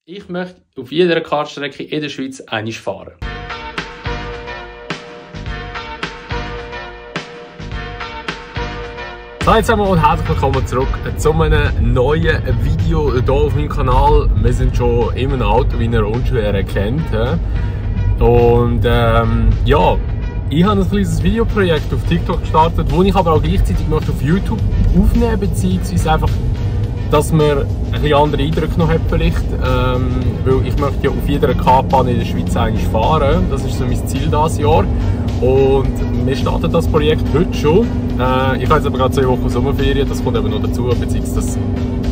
Ich möchte auf jeder Kartstrecke in der Schweiz einmal fahren. Hallo zusammen und herzlich willkommen zurück zu einem neuen Video hier auf meinem Kanal. Wir sind schon in einem Auto, wie ihr unschwer erkennt. Und ja, ich habe ein kleines Videoprojekt auf TikTok gestartet, das ich aber auch gleichzeitig noch auf YouTube aufnehmen, beziehungsweise einfach, dass man ein bisschen andere Eindrücke noch hat vielleicht, weil ich möchte ja auf jeder Kartbahn in der Schweiz eigentlich fahren. Das ist so mein Ziel dieses Jahr. Und wir starten das Projekt heute schon. Ich habe jetzt aber gerade 2 Wochen Sommerferien, das kommt eben noch dazu, beziehungsweise das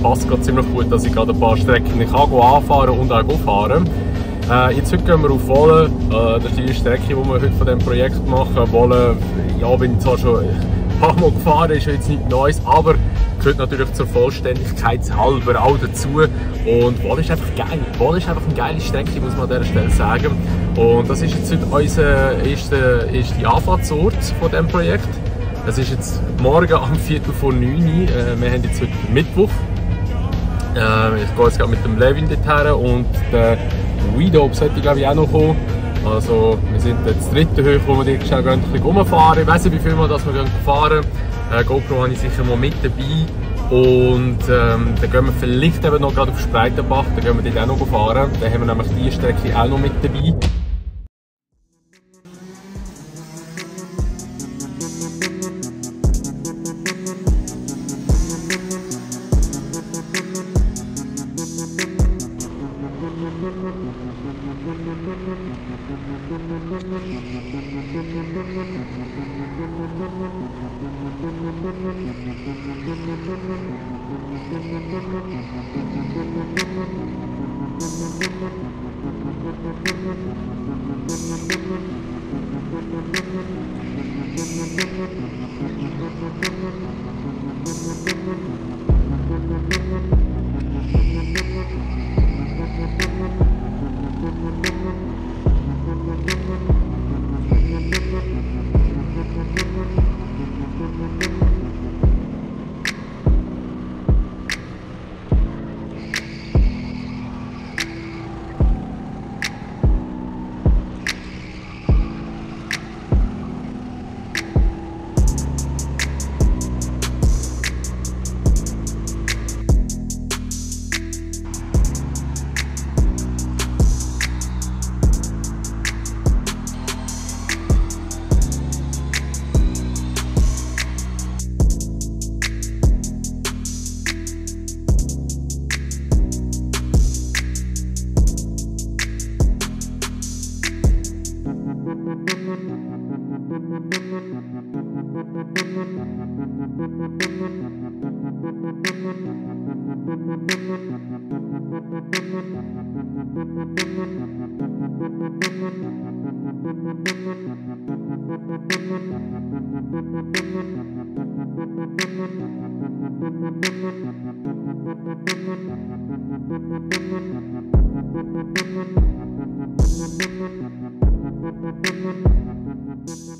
passt gerade ziemlich gut, dass ich gerade ein paar Strecken anfahren und auch fahren kann. Jetzt heute gehen wir auf Wohlen. Das ist die Strecke, die wir heute von diesem Projekt machen. Wohlen, ja, bin ich zwar schon ein paar Mal gefahren, ist jetzt nichts Neues, aber gehört natürlich zur Vollständigkeit halber auch dazu. Und Wohlen ist einfach geil. Wohlen ist einfach eine geile Strecke, muss man an dieser Stelle sagen. Und das ist jetzt heute unser erster Anfahrtsort von diesem Projekt. Es ist jetzt morgen um 8:45 Wir haben jetzt heute Mittwoch. Ich gehe jetzt gerade mit dem Levin dorthin und der Guido sollte, glaube ich, auch noch kommen. Also, wir sind jetzt die 3. Höhe, wo wir dort schnell ein bisschen rumfahren. Ich weiß nicht, wie viel wir fahren. GoPro habe ich sicher mal mit dabei. Und dann gehen wir vielleicht eben noch gerade auf Spreitenbach. Dann gehen wir dort auch noch fahren. Dann haben wir nämlich diese Strecke auch noch mit dabei.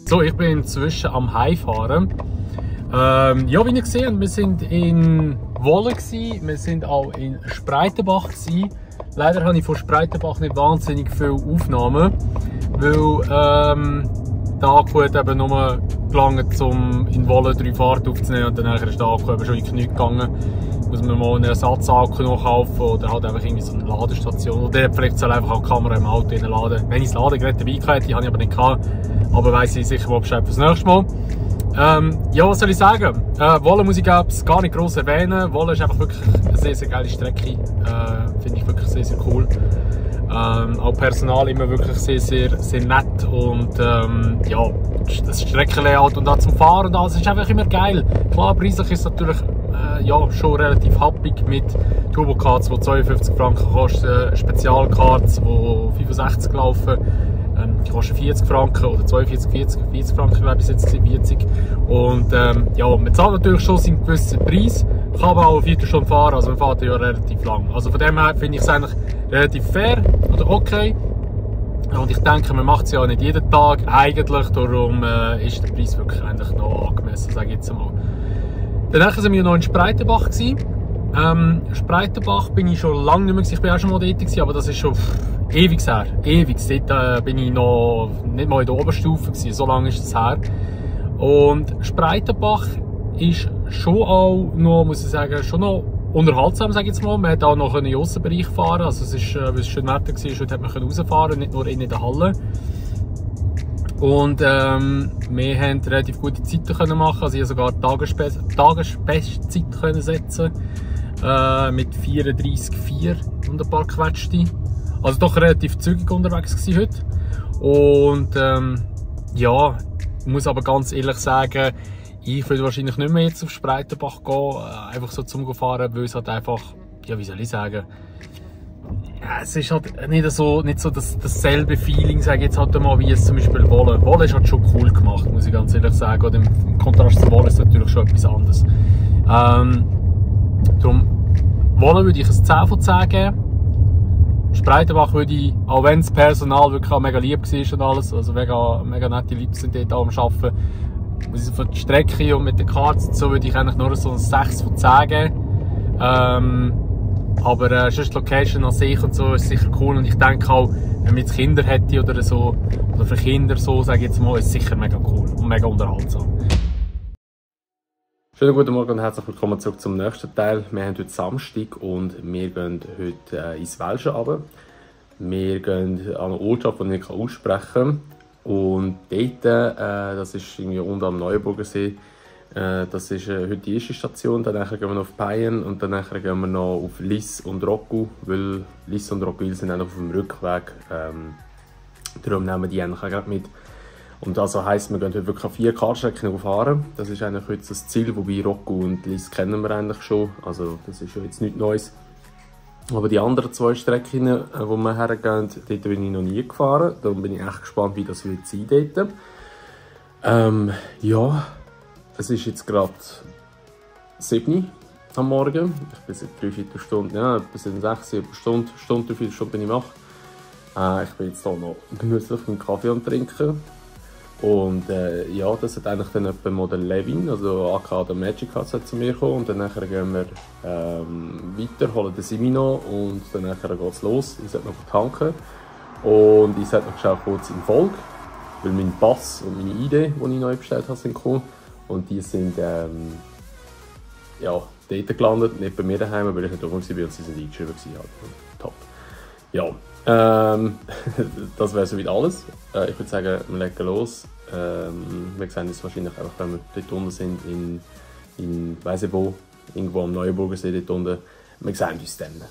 So, ich bin inzwischen am Heimfahren. Ja, wie ihr gesehen, wir sind in Wohlen gewesen, wir sind auch in Spreitenbach gewesen. Leider habe ich von Spreitenbach nicht wahnsinnig viele Aufnahmen, weil der Akku hat eben nur gelangt, um in Wohlen 3 Fahrten aufzunehmen und dann ist der Akku eben schon in die Knie gegangen. Muss man mal einen Ersatzakku noch kaufen oder halt einfach irgendwie so eine Ladestation. Oder vielleicht soll einfach auch die Kamera im Auto laden. Wenn ich das Ladegerät dabei hatte, die habe ich aber nicht gehabt. Aber weiss ich sicher mal Bescheid fürs nächste Mal. Ja, was soll ich sagen? Wohlen muss ich gar nicht gross erwähnen. Wohlen ist einfach wirklich eine sehr, sehr geile Strecke. Finde ich wirklich sehr, sehr cool. Auch Personal immer wirklich sehr, sehr, sehr nett. Und ja, das Streckenlayout und auch zum Fahren und alles ist einfach immer geil. Klar, preislich ist es natürlich ja, schon relativ happig mit Turbo-Cards, die 52 Franken kosten, Spezialcards, die 65 laufen. Die kosten 40 Franken oder 42, 40 Franken, glaube ich, jetzt 40. Und ja, man zahlt natürlich schon seinen gewissen Preis, kann aber auch eine Viertelstunde fahren, also man fährt ja relativ lang. Also von dem her finde ich es eigentlich relativ fair oder okay. Und ich denke, man macht es ja nicht jeden Tag eigentlich, darum ist der Preis wirklich eigentlich noch angemessen, sage ich jetzt einmal. Danach waren wir noch in Spreitenbach. Spreitenbach bin ich schon lange nicht mehr gewesen. Ich bin auch schon mal dort gewesen, aber das ist schon ewig her. Ewig. Dort bin ich noch nicht mal in der Oberstufe gewesen. So lange ist es her. Und Spreitenbach ist schon auch noch, muss ich sagen, schon noch unterhaltsam, sage ich jetzt mal. Man hat auch noch in den Aussenbereich fahren. Also es ist, weil es schön Wetter war, heute hat man rausfahren, nicht nur in der Halle. Und wir haben relativ gute Zeiten können machen. Also ich konnte sogar Tagesbestzeit können setzen mit 34,4 und ein paar Quetschte. Also doch relativ zügig unterwegs gewesen heute. Und ja, ich muss aber ganz ehrlich sagen, ich würde wahrscheinlich nicht mehr jetzt auf Spreitenbach gehen, einfach so zum Fahren, weil es halt einfach, ja, wie soll ich sagen, ja, es ist halt nicht so dasselbe Feeling, sage ich jetzt halt mal, wie es zum Beispiel Wolle. Wolle ist halt schon cool gemacht, muss ich ganz ehrlich sagen. Und im Kontrast zu Wolle ist es natürlich schon etwas anderes. Darum, Wolle würde ich ein 10 von 10 geben. Spreitenbach würde ich, auch wenn das Personal wirklich auch mega lieb war und alles, also mega nette Leute sind dort am Arbeiten, muss ich von der Strecke und mit der Karte so würde ich eigentlich nur so ein 6 von 10 geben. Aber sonst die Location an sich und so ist sicher cool und ich denke auch, wenn man jetzt Kinder hätte oder so, oder für Kinder so, sage ich jetzt mal, ist es sicher mega cool und mega unterhaltsam. Schönen guten Morgen und herzlich willkommen zurück zum nächsten Teil. Wir haben heute Samstag und wir gehen heute ins Welsche runter. Wir gehen an eine Ortschaft, die ich aussprechen kann. Und dort, das ist irgendwie unten am Neuenburgersee, das ist heute die erste Station. Danach gehen wir noch auf Peien und danach gehen wir noch auf Liss und Roggwil, weil Liss und Roggwil sind auf dem Rückweg. Darum nehmen wir die eigentlich auch mit. Und also heisst, wir gehen heute wirklich 4 Kartstrecken fahren. Das ist eigentlich heute das Ziel, wobei Roggwil und Liss kennen wir eigentlich schon. Also das ist ja jetzt nichts Neues. Aber die anderen 2 Strecken, wo wir hergehen, dort bin ich noch nie gefahren. Darum bin ich echt gespannt, wie das wird sein dort. Ja, es ist jetzt gerade 7 Uhr am Morgen. Ich bin seit 3/4 Stunden, ja, bis 6, 7 Stunden, 3/4 Stunden bin ich wach. Ich bin jetzt hier noch genüsslich einen Kaffee am Trinken. Und ja, das hat eigentlich dann etwa mal der Levin, also aka der Magic Hat zu mir gekommen. Und dann gehen wir weiter, holen den Simi noch und dann geht es los. Ich sollte noch tanken und ich sollte noch kurz in Folge, weil mein Pass und meine ID, die ich neu bestellt habe, sind gekommen. Und die sind ja, dort gelandet, nicht bei mir daheim, weil ich nicht da war und sie sind eingeschrieben. Also, top. Ja, das wäre soweit alles. Ich würde sagen, wir legen los. Wir sehen uns wahrscheinlich einfach, wenn wir dort unten sind, in weiss ich wo, irgendwo am Neuenburgersee dort unten. Wir sehen uns dann.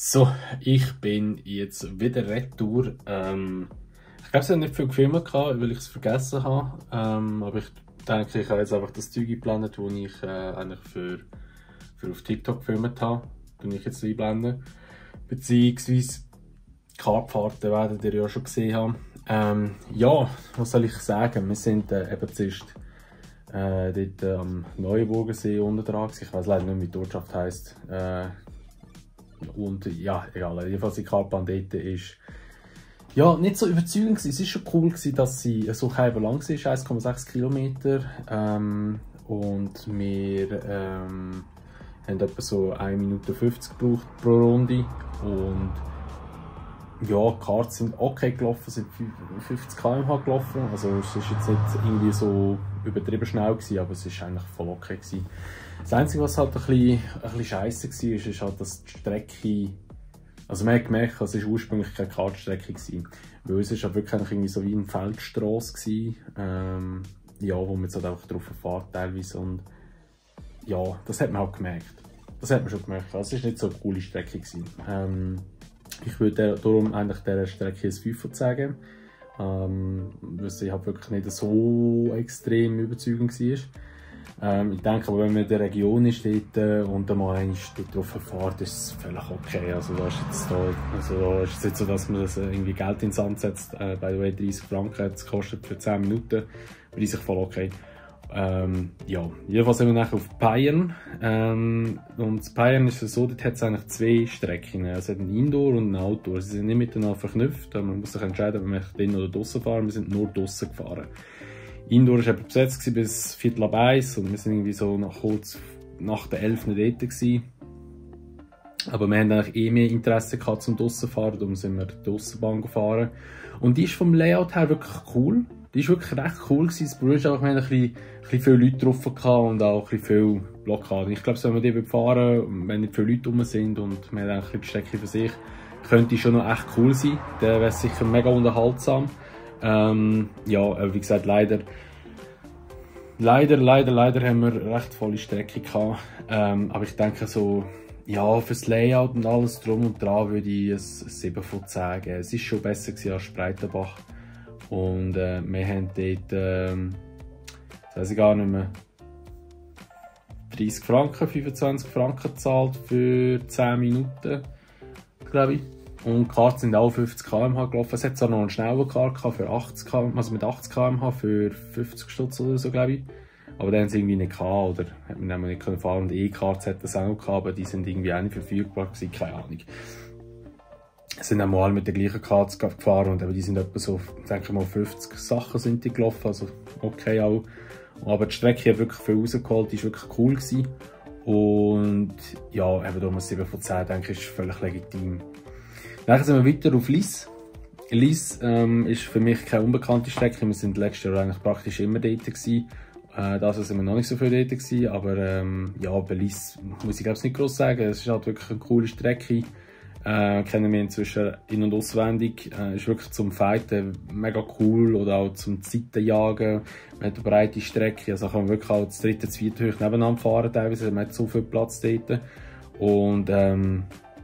So, ich bin jetzt wieder retour. Ich glaube, es hat nicht viel gefilmt, weil ich es vergessen habe. Aber ich denke, ich habe jetzt einfach das Zeug geplant, das ich eigentlich für auf TikTok gefilmt habe. Das ich jetzt einblenden. Beziehungsweise Kartfahrten werdet ihr ja schon gesehen haben. Ja, was soll ich sagen? Wir sind eben zuerst dort am Neuenburgersee unten dran. Ich weiß leider nicht, wie die Ortschaft heisst. Und ja, egal. Jedenfalls die Kartbahn dort ist ja nicht so überzeugend gewesen. Es war schon cool gewesen, dass sie so lang war, 1,6 Kilometer. Und wir haben etwa so 1 Minute 50 gebraucht pro Runde. Und ja, die Karten sind okay gelaufen, sind 50 km/h gelaufen. Also es war jetzt nicht irgendwie so übertrieben schnell gewesen, aber es war eigentlich voll okay gewesen. Das Einzige, was halt ein bisschen scheisse war, ist halt, dass die Strecke, also man hat gemerkt, es war ursprünglich keine Kartstrecke gewesen, weil es war wirklich irgendwie so wie eine Feldstrasse gewesen, ja, wo man jetzt halt einfach drauf fährt teilweise, und ja, das hat man halt gemerkt. Das hat man schon gemerkt, also es war nicht so eine coole Strecke gewesen. Ich würde darum eigentlich dieser Strecke ein 5 von 10 geben, weil sie halt wirklich nicht so extrem überzeugend war. Ich denke aber, wenn man in der Region ist dort, und einmal dort drauf fährt, ist es völlig okay. Also da ist jetzt nicht so, dass man das irgendwie Geld ins Sand setzt. By the way, 30 Franken hat es gekostet für 10 Minuten. 30 voll okay. Ja, jedenfalls sind wir nachher auf Bayern. Und in Bayern ist es so, dort hat es eigentlich 2 Strecken. Es hat ein Indoor und ein Outdoor. Sie sind nicht miteinander verknüpft. Man muss sich entscheiden, ob man drinnen oder draussen fahren. Wir sind nur draussen gefahren. Indoor war besetzt bis 12:45 und wir sind irgendwie so kurz nach der 11. dort gewesen. Aber wir haben eigentlich mehr Interesse gehabt zum Draussen-Fahren, darum sind wir die Aussenbahn gefahren. Und die ist vom Layout her wirklich cool. Die ist wirklich recht cool gewesen. Das Problem ist einfach, wir haben ein bisschen viele Leute drauf gehabt und auch ein bisschen viele Blockaden. Ich glaube, wenn wir die fahren, wenn nicht viele Leute rum sind und wir haben die Strecke für sich, könnte die schon noch echt cool sein. Der wäre sicher mega unterhaltsam. Ja, wie gesagt, leider haben wir recht volle Strecke gehabt. Aber ich denke so, ja, fürs Layout und alles drum und dran würde ich ein 7 von 10 geben. Es war schon besser als Spreitenbach. Und wir haben dort, das weiß ich gar nicht mehr, 30 Franken, 25 Franken gezahlt für 10 Minuten, glaube ich. Und die Karten sind auch 50 km/h gelaufen. Es hat zwar noch einen schnellen Kart für 80 km/h, also mit 80 km/h für 50 Stutz oder so, glaube ich. Aber den haben sie irgendwie nicht gehabt, oder hat man nicht fahren können. Und E-Karts hat das auch noch gehabt, aber die sind irgendwie auch nicht verfügbar gewesen, keine Ahnung. Es sind auch mal mit den gleichen Karts gefahren, und die sind etwa so, denke ich mal, 50 Sachen sind die gelaufen, also okay auch. Aber die Strecke hat wirklich viel rausgeholt, die war wirklich cool gewesen. Und ja, eben darum ein 7 von 10, denke ich, ist völlig legitim. Dann sind wir weiter auf Lyss. Lyss ist für mich keine unbekannte Strecke. Wir sind letztes Jahr eigentlich praktisch immer dort gewesen. Das sind wir noch nicht so viel dort gewesen, aber ja, bei Lyss muss ich glaube ich nicht groß sagen. Es ist halt wirklich eine coole Strecke. Kennen wir inzwischen in- und auswendig. Ist wirklich zum Fighten mega cool, oder auch zum Zeitenjagen. Man hat eine breite Strecke, also kann man wirklich auch das 3., 4. hoch nebeneinander fahren teilweise. Man hat so viel Platz dort. Und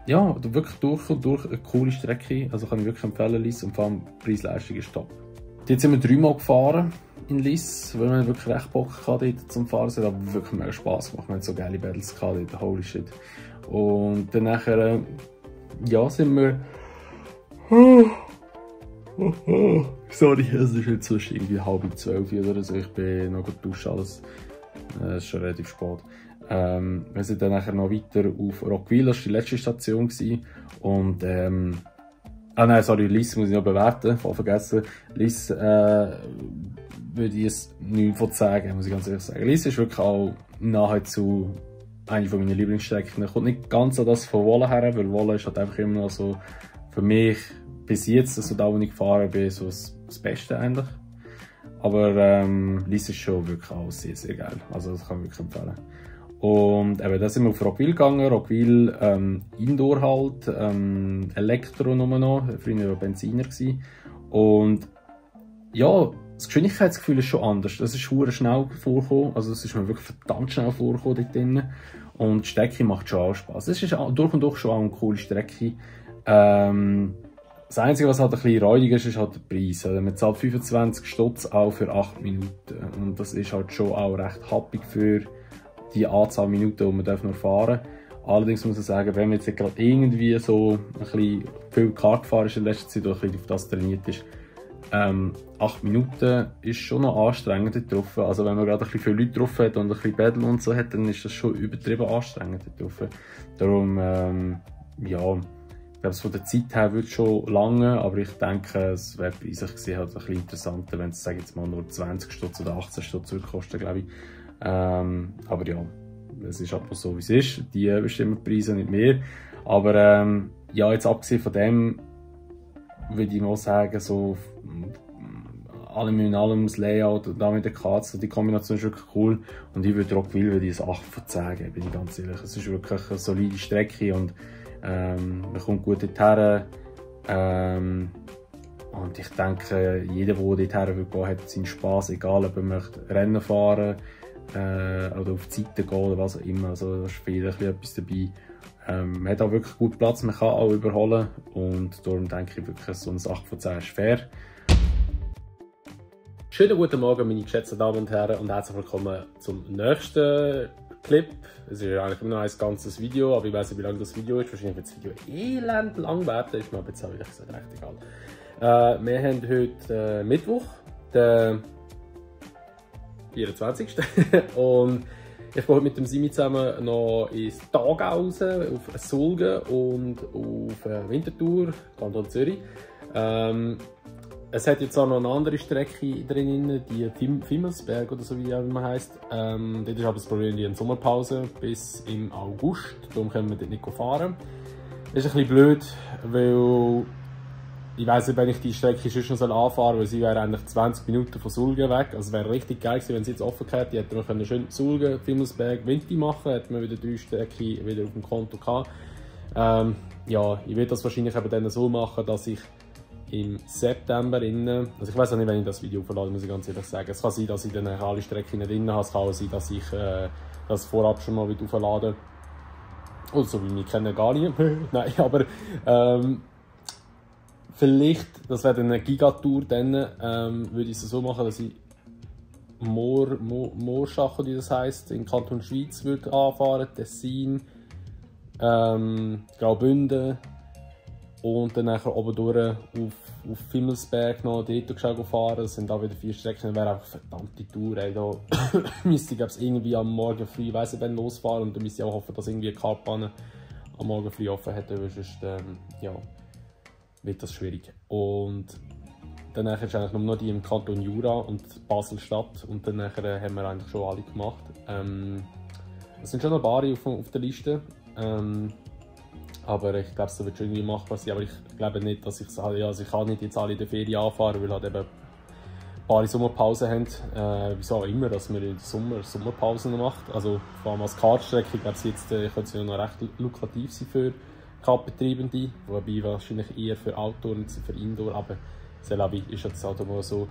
ja, wirklich durch und durch eine coole Strecke. Also kann ich wirklich empfehlen, Lyss, und vor allem die Preis-Leistung ist top. Jetzt sind wir 3-mal gefahren in Lyss, weil wir wirklich recht Bock hatten dort zum Fahren. Es hat aber wirklich mega Spass gemacht. Wir hatten so geile Battles dort, holy shit. Und dann nachher, ja, sind wir... Sorry, es ist jetzt sonst irgendwie 11:30 oder so. Ich bin noch gut duschen, alles. Es ist schon relativ spät. Wir sind dann nachher noch weiter auf Roggwil, das war die letzte Station gewesen. Und nein, sorry, Lyss muss ich noch bewerten, voll vergessen. Lyss würde ich es 9 von 10 geben, muss ich ganz ehrlich sagen. Lyss ist wirklich auch nahezu eine meiner Lieblingsstrecken. Kommt nicht ganz an das von Wolle her, weil Wolle ist halt einfach immer noch so, für mich bis jetzt, also da wo ich gefahren bin, so das Beste eigentlich. Aber Lyss ist schon wirklich auch sehr, sehr geil. Also das kann ich wirklich empfehlen. Und eben, da sind wir auf Roggwil gegangen. Roggwil Indoor halt, Elektro nur noch, früher war Benziner gewesen. Und ja, Das Geschwindigkeitsgefühl ist schon anders. Das ist hure schnell vorgekommen. Also es ist mir wirklich verdammt schnell vorgekommen dort drinnen. Und die Strecke macht schon auch Spass. Es ist durch und durch schon auch eine coole Strecke. Das Einzige, was halt ein bisschen räudig ist, ist halt der Preis. Also man zahlt 25 Stutz auch für 8 Minuten. Und das ist halt schon auch recht happig für die Anzahl Minuten, die man nur fahren darf. Allerdings muss ich sagen, wenn man jetzt gerade irgendwie so ein bisschen viel Kart gefahren ist in letzter Zeit oder ein bisschen auf das trainiert ist, 8 Minuten ist schon noch anstrengend drauf. Also wenn man gerade ein bisschen viele Leute drauf hat und ein bisschen Battle und so hat, dann ist das schon übertrieben anstrengend drauf. Darum, ja, ich glaube, von der Zeit her wird es schon lange, aber ich denke, es wäre preislich gesehen halt ein bisschen interessanter, wenn es, sage ich jetzt mal, nur 20 Stutz oder 18 Stutz kosten, glaube ich. Aber ja, es ist einfach so, wie es ist. Die bestimmen die Preise, nicht mehr. Aber ja, jetzt abgesehen von dem, würde ich mal sagen, so allem in allem das Layout und da mit der Karte, die Kombination ist wirklich cool. Und ich würde Rockville ein 8 von 10 geben, bin ich ganz ehrlich. Es ist wirklich eine solide Strecke und man kommt gut dorthin. Und ich denke, jeder, der dorthin will gehen, hat seinen Spass, egal ob er möchte Rennen fahren oder auf die Seite gehen oder was auch immer. Also da ist für jeden etwas dabei. Man hat auch wirklich gut Platz, man kann auch überholen und darum denke ich wirklich, so ein 8 von 10 ist fair. Schönen guten Morgen, meine geschätzten Damen und Herren, und herzlich willkommen zum nächsten Clip. Es ist ja eigentlich nur noch ein ganzes Video, aber ich weiß nicht, wie lange das Video ist. Wahrscheinlich wird das Video elend lang werden, ist mir aber jetzt auch ehrlich gesagt recht egal. Wir haben heute Mittwoch, den 24. und ich gehe heute mit dem Simi zusammen noch ins Thagau raus, auf Sulgen und auf Winterthur, Kanton Zürich. Es hat jetzt auch noch eine andere Strecke drin, die Fimmelsberg oder so wie auch immer heisst. Dort ist aber das Problem, die Sommerpause bis im August, darum können wir dort nicht fahren. Das ist ein bisschen blöd, weil ich weiss nicht, wenn ich die Strecke schon noch anfahren soll, weil sie wäre eigentlich 20 Minuten von Sulgen weg. Also es wäre richtig geil gewesen, wenn sie jetzt offen hätte. Hätten wir schön Sulgen, Fimmelsberg, Winti machen, hätten wir wieder 3 Strecken wieder auf dem Konto gehabt. Ja, ich werde das wahrscheinlich eben dann so machen, dass ich im September also ich weiß auch nicht, wenn ich das Video auflade, muss ich ganz ehrlich sagen. Es kann sein, dass ich dann alle Strecken nicht drin habe. Es kann auch sein, dass ich das vorab schon mal wieder auflade. Oder so wie wir kennen gar nicht. Nein, aber vielleicht, das wäre eine Gigatour, dann würde ich es so machen, dass ich Moorschachen, wie das heisst, in Kanton Schweiz würde anfahren, Tessin, Graubünden und dann nachher oben durch auf Fimmelsberg noch dort fahren. Das sind da wieder 4 Strecken, das wäre einfach eine verdammte Tour. Ey. Da müsste ich irgendwie am Morgen früh, ich weiss nicht, wann losfahren, und da müsste ich auch hoffen, dass irgendwie eine Kartbahn am Morgen früh offen hätte, weil sonst ja, wird das schwierig. Und dann ist eigentlich nur noch die im Kanton Jura und Basel-Stadt, und dann haben wir eigentlich schon alle gemacht. Es sind schon noch ein paar auf der Liste, aber ich glaube, es wird schon irgendwie machbar sein. Aber ich glaube nicht, dass also ich kann nicht jetzt alle in der Ferien anfahren, weil halt eben ein paar Sommerpausen haben. Wieso auch immer, dass man in der Sommerpausen macht. Also vor allem als Kartstrecke, ich glaube, jetzt könnte es ja noch recht lukrativ sein für Kartbetreibende, wobei wahrscheinlich eher für Outdoor und für Indoor, aber Selavi ist jetzt halt mal so.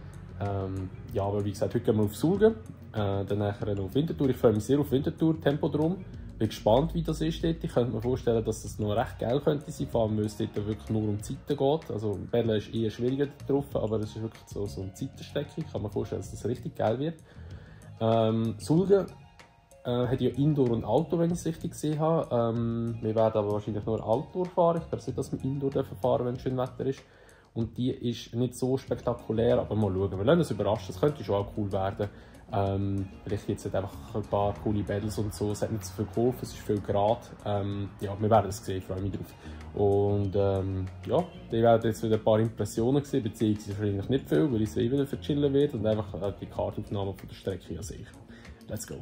Ja, aber wie gesagt, heute gehen wir auf Sulgen, dann nachher noch auf Winterthur. Ich freue mich sehr auf Winterthur, Tempodrom. Bin gespannt, wie das ist dort. Ich könnte mir vorstellen, dass das noch recht geil könnte sein, vor allem weil es dort wirklich nur um Zeiten geht. Also Berlin ist eher schwieriger drauf, aber es ist wirklich so eine Zeitenstrecke. Ich kann mir vorstellen, dass das richtig geil wird. Sulgen hat ja Indoor und Outdoor, wenn ich es richtig gesehen habe. Wir werden aber wahrscheinlich nur Outdoor fahren. Ich glaube nicht, dass wir Indoor fahren, wenn es schön Wetter ist. Und die ist nicht so spektakulär, aber mal schauen. Wir lassen uns überraschen, das könnte schon auch cool werden. Vielleicht jetzt nicht einfach ein paar coole Battles und so, es hat nicht so viel geholfen, es ist viel Grad. Ja, wir werden es sehen, ich freue mich drauf. Und ja, ich werde jetzt wieder ein paar Impressionen sehen, beziehungsweise wahrscheinlich nicht viel, weil ich es wieder verchillen werde und einfach die Kartaufnahme von der Strecke sehen. Let's go!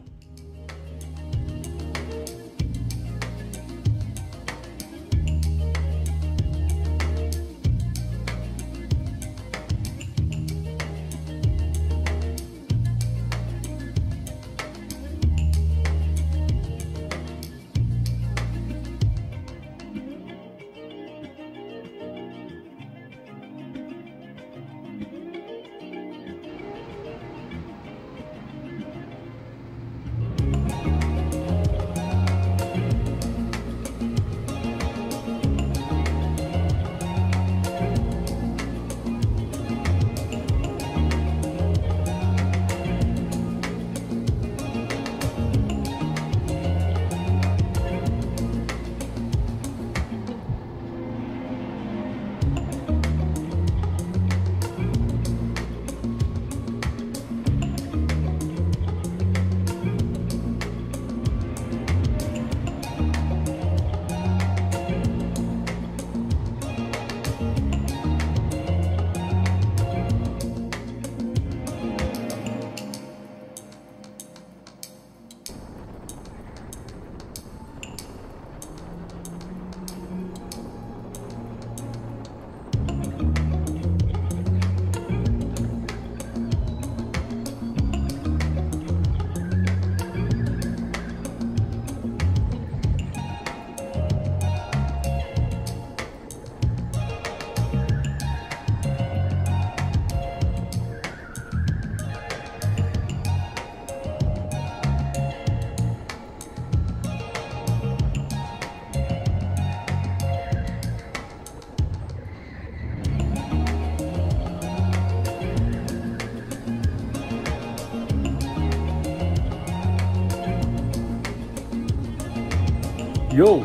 Jo,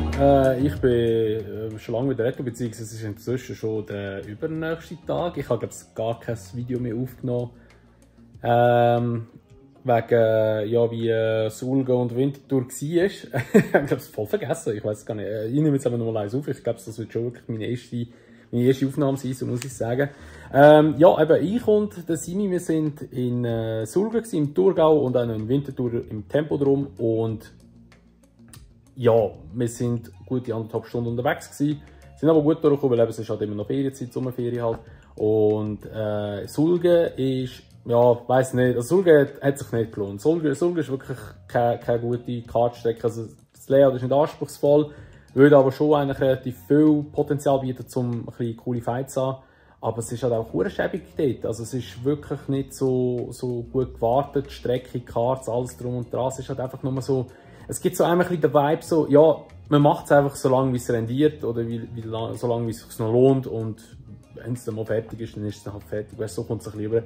ich bin schon lange wieder retour, beziehungsweise es ist inzwischen schon der übernächste Tag. Ich habe jetzt gar kein Video mehr aufgenommen. Wegen, ja, wie Sulga und Winterthur war. Ich habe es voll vergessen, ich weiß es gar nicht. Ich nehme jetzt aber noch mal eins auf. Ich glaube, das wird schon wirklich meine erste Aufnahme sein, so muss ich sagen. Ja, eben ich und der Simi, wir sind in Sulga gewesen, im Thurgau und auch noch in Winterthur im Tempodrom. Und ja, wir sind gute 1,5 Stunden unterwegs gewesen. Sind aber gut durchgekommen, weil es ist halt immer noch Ferienzeit, Sommerferien halt. Und Sulga ist, ja, weiss nicht, also Sulga hat sich nicht gelohnt. Sulga ist wirklich keine gute Kartstrecke. Also das Layout ist nicht anspruchsvoll, würde aber schon eigentlich relativ viel Potenzial bieten, um ein bisschen coole Fights zu haben. Aber es ist halt auch schäbig dort. Also es ist wirklich nicht so gut gewartet, die Strecke, Karts, alles drum und dran. Es ist halt einfach nur so, es gibt so ein bisschen den Vibe so, ja, man macht es einfach so lange, wie es rendiert oder so lange, wie es sich noch lohnt, und wenn es dann mal fertig ist, dann ist es dann halt fertig, weißt, so kommt es ein bisschen rüber.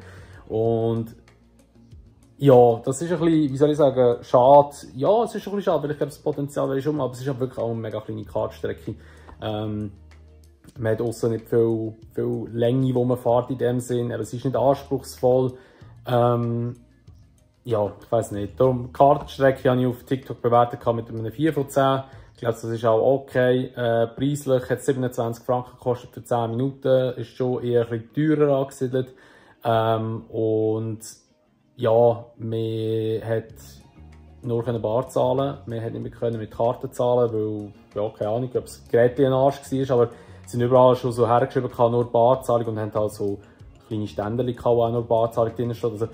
Und ja, das ist ein bisschen, wie soll ich sagen, schade. Ja, es ist ein bisschen schade, weil ich glaube, das Potenzial wäre schon, aber es ist halt wirklich auch eine mega kleine Kartstrecke. Man hat aussen nicht viel Länge, wo man fährt in dem Sinn, aber es ist nicht anspruchsvoll. Ja, ich weiß nicht. Darum, die Kartenstrecke habe ich auf TikTok bewertet mit einem 4 von 10. Ich glaube, das ist auch okay. Preislich hat es 27 Franken gekostet für 10 Minuten. Ist schon eher ein bisschen teurer angesiedelt. Und ja, man hat nur Bar zahlen. Man hat nicht mehr mit Karten zahlen, weil, ja, keine Ahnung, ob das Gerät ein Arsch war, aber es sind überall schon so hergeschrieben, nur Barzahlung, und haben halt so kleine Ständer, wo auch nur Barzahlung drin steht. Also,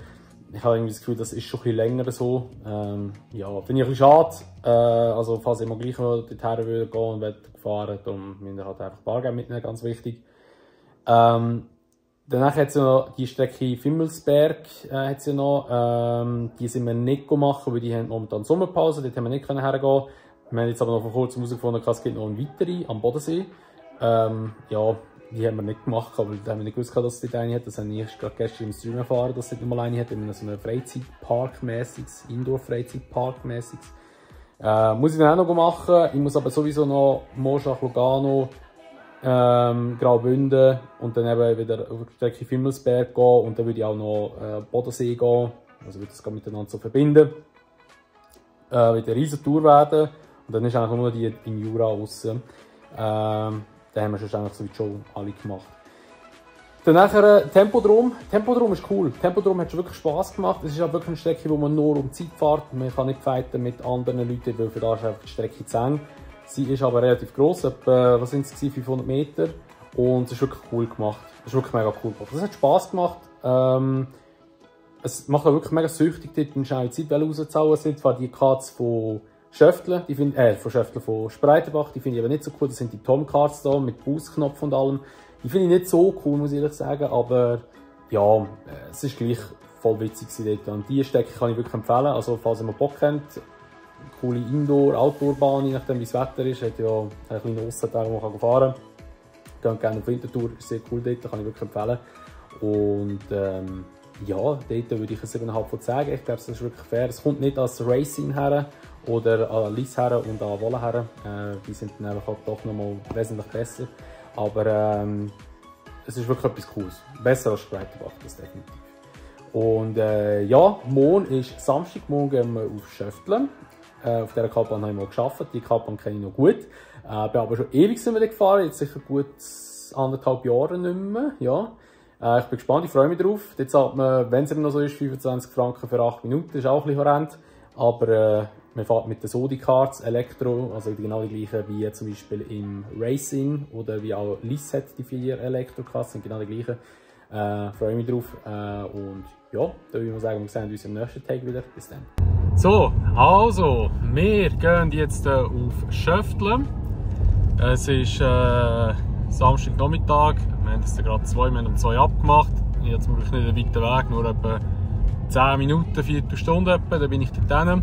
ich habe irgendwie das Gefühl, das ist schon ein bisschen länger so. Ja, finde ich ein bisschen schade. Also, falls ich mal gleich noch dorthin würde gehen und fahren, dann müssen wir halt einfach Bargeld mitnehmen, ganz wichtig. Danach hat es noch die Strecke Fimmelsberg, hat's ja noch. Die sind wir nicht gemacht, weil die haben momentan Sommerpause, dort haben wir nicht hergehen. Wir haben jetzt aber noch vor kurzem herausgefunden, es gibt noch eine weitere am Bodensee. Ja, die haben wir nicht gemacht, aber da haben wir nicht gewusst, dass es dort eine hat. Das habe ich erst gerade gestern im Stream erfahren, dass es dort nochmal eine hat, in so einem Freizeitpark-mäßiges, Indoor-Freizeitpark-mäßiges. Muss ich dann auch noch machen. Ich muss aber sowieso noch Moschach, Lugano, Graubünden und dann eben wieder auf die Strecke Fimmelsberg gehen, und dann würde ich auch noch Bodensee gehen. Also würde das miteinander so verbinden. Wird eine riesen Tour werden, und dann ist eigentlich nur die im Jura aussen. Den haben wir schon alle gemacht. Dann nachher Tempodrom. Tempodrom ist cool. Tempodrom hat schon wirklich Spass gemacht. Es ist auch wirklich eine Strecke, wo man nur um Zeit fährt. Man kann nicht fighten mit anderen Leuten, weil für das ist einfach die Strecke zu eng. Sie ist aber relativ gross, etwa, was sind es, 500 Meter. Und es ist wirklich cool gemacht. Es ist wirklich mega cool gemacht. Es hat Spass gemacht. Es macht auch wirklich mega süchtig, dort eine schnelle Zeit rauszuzahlen. Es sind zwar die Cards von Schöftle, von Spreitenbach, die finde ich aber nicht so cool. Das sind die Tom-Cards da mit Boost-Knopf und allem. Die finde ich nicht so cool, muss ich ehrlich sagen, aber ja, es ist gleich voll witzig dort. Und diese Strecke kann ich wirklich empfehlen. Also, falls ihr mal Bock habt, coole Indoor-Outdoor-Bahn, je nachdem wie das Wetter ist, hat ja einen kleinen Aussenteil, wo man fahren kann. Geht gerne auf Winterthur, ist sehr cool dort, kann ich wirklich empfehlen. Und ja, dort würde ich eine 7,5 von 10 geben. Ich glaube, das ist wirklich fair. Es kommt nicht als Racing her oder an Liss her und an Wolle her. Die sind dann einfach doch nochmal wesentlich besser. Aber es ist wirklich etwas Cooles. Besser als Spreitenbach, das definitiv. Und ja, morgen ist Samstag, morgen gehen wir auf Schöftle. Auf dieser Kartbahn habe ich mal gearbeitet. Die Kartbahn kenne ich noch gut. Bin aber schon ewig sind wir gefahren, jetzt sicher gut 1,5 Jahre nicht mehr. Ja. Ich bin gespannt, ich freue mich drauf. Jetzt zahlt man, wenn es noch so ist, 25 Franken für 8 Minuten, ist auch ein bisschen horrend. Aber man fährt mit den Sodi-Cards Elektro, also genau die gleichen wie zum Beispiel im Racing oder wie auch Liss hat, die 4 Elektro-Cards sind genau die gleichen. Freue mich drauf. Und ja, da würde ich mal sagen, wir sehen uns im nächsten Tag wieder. Bis dann. So, also, wir gehen jetzt auf Schöftle. Es ist Samstagnachmittag. Wir haben es gerade um 2 abgemacht. Ich habe zum Glück nicht einen weiten Weg, nur etwa 10 Minuten, Viertelstunde etwa, dann bin ich dort hin.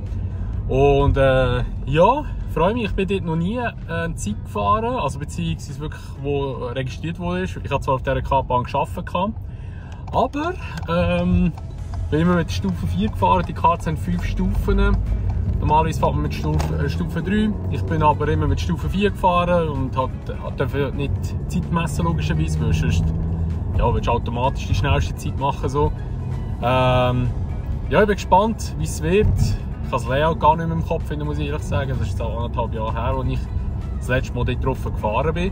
Und ja, freue mich, ich bin dort noch nie eine Zeit gefahren, also beziehungsweise wirklich, wo registriert wurde. Ich habe zwar auf dieser Kartbahn gearbeitet, aber bin immer mit Stufe 4 gefahren, die Karten haben 5 Stufen. Normalerweise fährt man mit Stufe 3. Ich bin aber immer mit Stufe 4 gefahren und durfte nicht Zeit messen, logischerweise, weil sonst willst du automatisch die schnellste Zeit machen. So. Ja, ich bin gespannt, wie es wird. Ich habe das Layout gar nicht mehr im Kopf, muss ich ehrlich sagen. Das ist jetzt 1,5 Jahre her, als ich das letzte Mal dort drauf gefahren bin.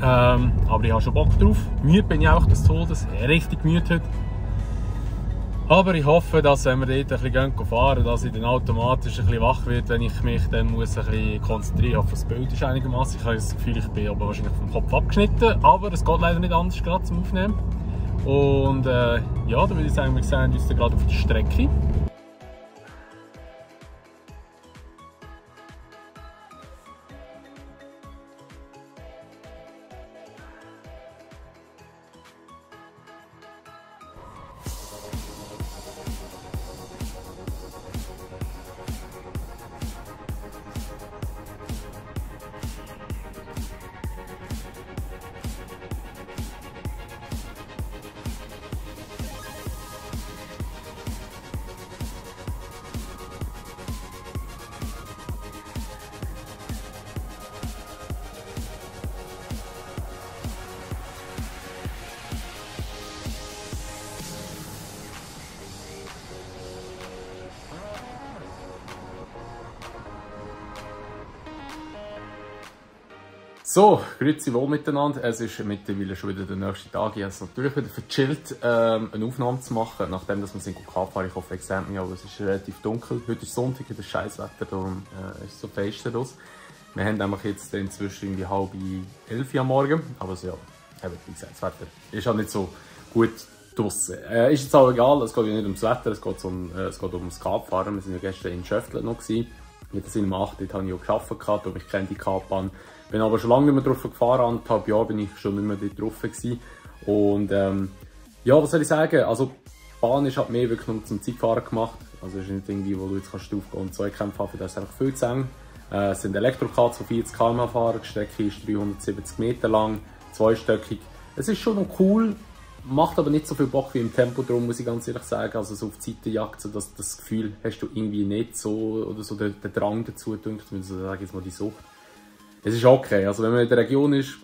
Aber ich habe schon Bock drauf. Müde bin ich auch des Todes, richtig müde heute. Aber ich hoffe, dass wenn wir dort ein bisschen fahren, dass ich dann automatisch ein bisschen wach wird, wenn ich mich dann ein bisschen konzentrieren muss. Das Bild ist einigermaßen. Ich habe das Gefühl, ich bin aber wahrscheinlich vom Kopf abgeschnitten. Aber es geht leider nicht anders gerade zum Aufnehmen. Und ja, dann würde ich sagen, wir sehen uns gerade auf der Strecke. So, grüezi wohl miteinander. Es ist mittlerweile schon wieder der nächste Tag. Ich habe es natürlich wieder verchillt, eine Aufnahme zu machen, nachdem dass wir sind fahren. Ich hoffe, ihr seht mich, aber es ist relativ dunkel. Heute ist Sonntag, das Scheißwetter, darum ist es so fest los. Wir haben nämlich jetzt inzwischen irgendwie 10:30 am Morgen, aber so, ja, wie gesagt, das Wetter ist halt nicht so gut draussen. Ist jetzt auch egal, es geht ja nicht ums Wetter, es geht ums Kartfahren. Wir waren ja gestern in Schöfflet noch. Mit der Cinema 8, dort habe ich auch gearbeitet, darum ich kenne die Kartbahn. Bin aber schon lange nicht mehr drauf gefahren, 1,5 Jahre bin ich schon nicht mehr dort drauf gewesen. Und ja, was soll ich sagen? Also die Bahn ist halt mehr wirklich nur zum Zeitfahren gemacht. Also es ist nicht irgendwie, wo du jetzt kannst aufgehen und Zweikämpfe haben, das ist einfach viel zu eng. Es sind Elektrokarts, die 40 km/h fahren, die Strecke ist 370 Meter lang, zweistöckig. Es ist schon noch cool, macht aber nicht so viel Bock wie im Tempo, darum muss ich ganz ehrlich sagen, also so auf die Seitenjagd, so das Gefühl hast du irgendwie nicht so, oder so den Drang dazu, denkt man, so sage ich jetzt mal die Sucht. Es ist okay, also wenn man in der Region ist,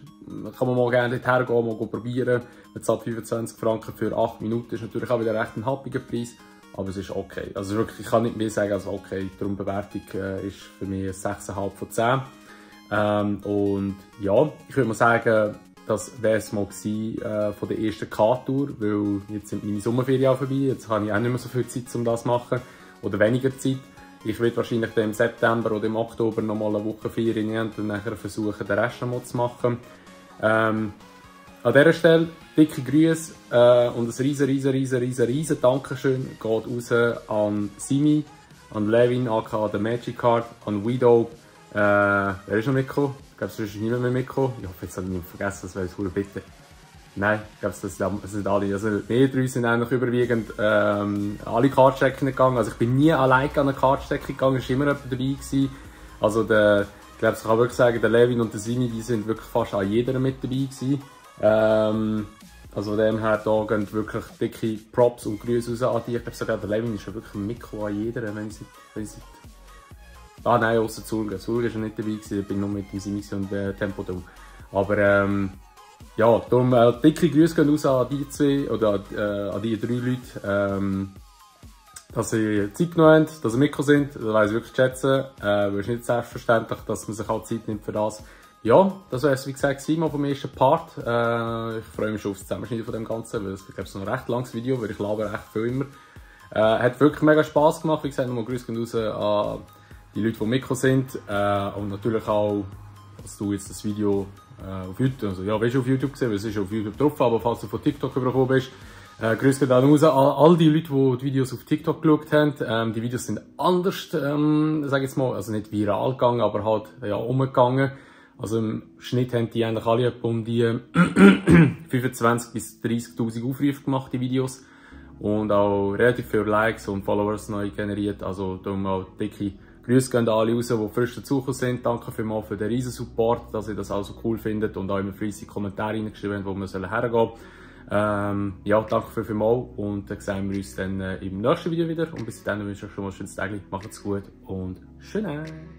kann man mal gerne dorthin gehen, mal probieren. Man zahlt 25 Franken für 8 Minuten, ist natürlich auch wieder recht ein happiger Preis, aber es ist okay. Also wirklich, ich kann nicht mehr sagen als okay, darum Bewertung ist für mich 6,5 von 10. Und ja, ich würde mal sagen, das wäre es mal gewesen, von der ersten K-Tour, weil jetzt sind meine Sommerferien auch vorbei, jetzt habe ich auch nicht mehr so viel Zeit, um das zu machen, oder weniger Zeit. Ich werde wahrscheinlich im September oder im Oktober noch mal eine Woche Ferien nehmen und dann nachher versuchen, den Rest noch mal zu machen. An dieser Stelle dicke Grüße und ein riesen Dankeschön geht raus an Simi, an Levin, aka der Magic Card, an Widow. Wer ist noch mitgekommen? Ich glaube, es ist niemand mehr mitgekommen. Ich hoffe, jetzt habe ich niemand vergessen, das wäre es bitte. Nein, ich glaube, das sind alle. Also, wir drei sind eigentlich überwiegend alle Kartstrecken gegangen. Also, ich bin nie alleine an eine Kartstrecke gegangen, es war immer jemand dabei gewesen. Also, ich glaube, ich kann wirklich sagen, der Levin und der Simi, die sind wirklich fast an jeder mit dabei gewesen. Also, von dem her, da gehen wirklich dicke Props und Grüße raus an die. Ich glaube sogar, der Levin ist ja wirklich ein Mikro an jeder, wenn ich ah nein, ausser Zurge. Zurge ist ja nicht dabei gewesen, ich bin nur mit dem Simi und Tempo da. Aber, ja, darum dicke Grüße gehen raus an die zwei oder an die 3 Leute, dass sie Zeit genommen haben, dass sie mitgekommen sind. Das weiss ich wirklich zu schätzen. Es ist nicht selbstverständlich, dass man sich auch Zeit nimmt für das. Ja, das wäre es wie gesagt mal vom ersten Part. Ich freue mich schon auf das Zusammenschneiden von dem Ganzen, weil es ist ein recht langes Video, weil ich laber echt viel immer. Hat wirklich mega Spass gemacht. Wie gesagt, nochmal Grüße gehen raus an die Leute, die mitgekommen sind. Und natürlich auch, dass du jetzt das Video auf YouTube, also ja, bist du auf YouTube gesehen, weil es ist auf YouTube drauf, aber falls du von TikTok übergekommen bist, grüß dich dann raus an all die Leute, die die Videos auf TikTok geschaut haben. Die Videos sind anders, sag ich jetzt mal, also nicht viral gegangen, aber halt, ja, umgegangen. Also im Schnitt haben die eigentlich alle um die 25.000 bis 30.000 Aufrufe gemacht, die Videos. Und auch relativ viele Likes und Followers neu generiert, also darum auch dicke Grüße gehen alle raus, die frisch dazugekommen sind. Danke vielmals für den riesen Support, dass ihr das auch so cool findet und auch immer fleissig Kommentare reingeschrieben habt, wo wir hergehen sollen. Ja, danke vielmals und dann sehen wir uns dann im nächsten Video wieder. Und bis dahin wünsche ich euch schon mal ein schönes Tag. Macht's gut und schön.